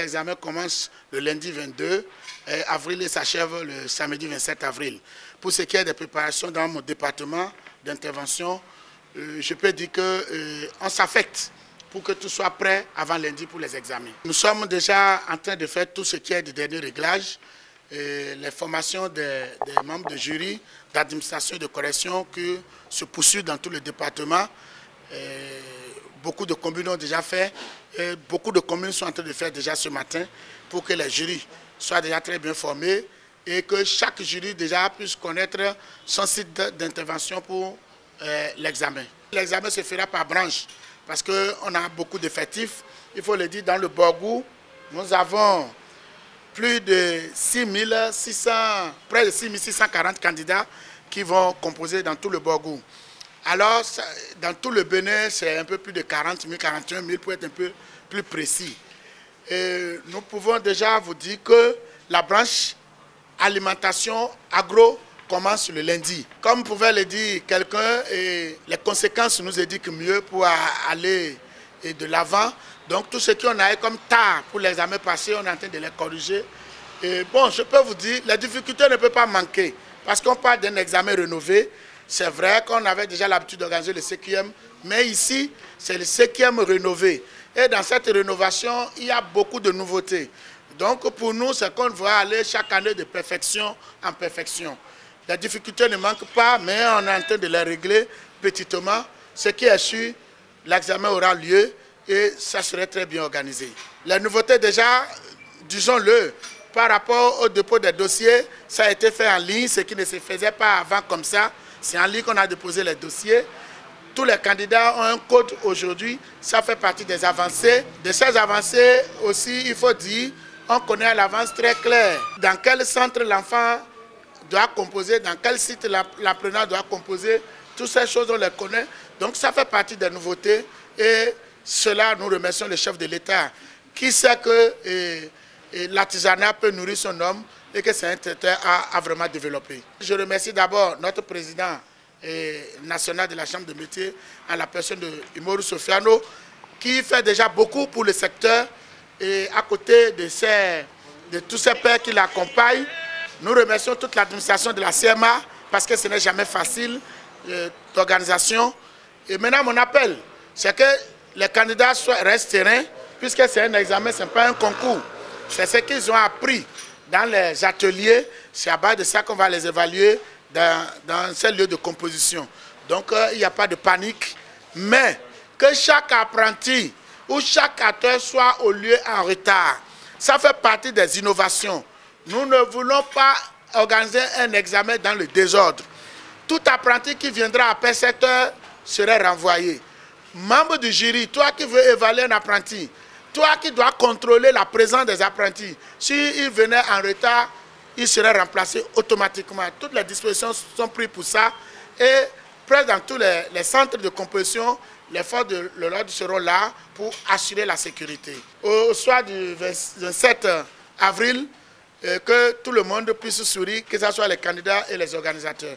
L'examen commence le lundi 22 avril et s'achève le samedi 27 avril. Pour ce qui est des préparations dans mon département d'intervention, je peux dire qu'on s'affecte pour que tout soit prêt avant lundi pour les examens. Nous sommes déjà en train de faire tout ce qui est de dernier réglage, les formations des membres de jury, d'administration et de correction qui se poursuivent dans tout le département. Beaucoup de communes ont déjà fait, et beaucoup de communes sont en train de faire déjà ce matin pour que les jurys soient déjà très bien formés et que chaque jury déjà puisse connaître son site d'intervention pour l'examen. L'examen se fera par branche parce qu'on a beaucoup d'effectifs. Il faut le dire, dans le Borgou, nous avons plus de 6600, près de 6640 candidats qui vont composer dans tout le Borgou. Alors, dans tout le Bénin, c'est un peu plus de 40 000, 41 000 pour être un peu plus précis. Et nous pouvons déjà vous dire que la branche alimentation agro commence le lundi. Comme pouvait le dire quelqu'un, les conséquences nous indiquent mieux pour aller de l'avant. Donc tout ce qu'on a eu comme tard pour l'examen passé, on est en train de les corriger. Et bon, je peux vous dire, les difficultés ne peuvent pas manquer parce qu'on parle d'un examen rénové. C'est vrai qu'on avait déjà l'habitude d'organiser le CQM, mais ici, c'est le CQM rénové. Et dans cette rénovation, il y a beaucoup de nouveautés. Donc pour nous, c'est qu'on va aller chaque année de perfection en perfection. Les difficultés ne manquent pas, mais on est en train de les régler petitement. Ce qui est sûr, l'examen aura lieu et ça serait très bien organisé. Les nouveautés déjà, disons-le, par rapport au dépôt des dossiers, ça a été fait en ligne, ce qui ne se faisait pas avant comme ça. C'est en ligne qu'on a déposé les dossiers. Tous les candidats ont un code aujourd'hui. Ça fait partie des avancées. De ces avancées aussi, il faut dire, on connaît à l'avance très clair dans quel centre l'enfant doit composer, dans quel site l'apprenant doit composer. Toutes ces choses, on les connaît. Donc ça fait partie des nouveautés. Et cela, nous remercions le chef de l'État qui sait que l'artisanat peut nourrir son homme et que c'est un secteur à vraiment développer. Je remercie d'abord notre président national de la Chambre de métiers, à la personne de Umaru Sofiano, qui fait déjà beaucoup pour le secteur. Et à côté de tous ces pairs qui l'accompagnent, nous remercions toute l'administration de la CMA parce que ce n'est jamais facile d'organisation. Et maintenant, mon appel, c'est que les candidats restent sereins, puisque c'est un examen, ce n'est pas un concours. C'est ce qu'ils ont appris dans les ateliers. C'est à base de ça qu'on va les évaluer dans ces lieux de composition. Donc, il n'y a pas de panique. Mais que chaque apprenti ou chaque acteur soit au lieu en retard. Ça fait partie des innovations. Nous ne voulons pas organiser un examen dans le désordre. Tout apprenti qui viendra après 7 heures serait renvoyé. Membre du jury, toi qui veux évaluer un apprenti, toi qui dois contrôler la présence des apprentis, s'ils venaient en retard, ils seraient remplacés automatiquement. Toutes les dispositions sont prises pour ça. Et presque dans tous les centres de composition, les forces de l'ordre seront là pour assurer la sécurité. Au soir du 27 avril, que tout le monde puisse sourire, que ce soit les candidats et les organisateurs.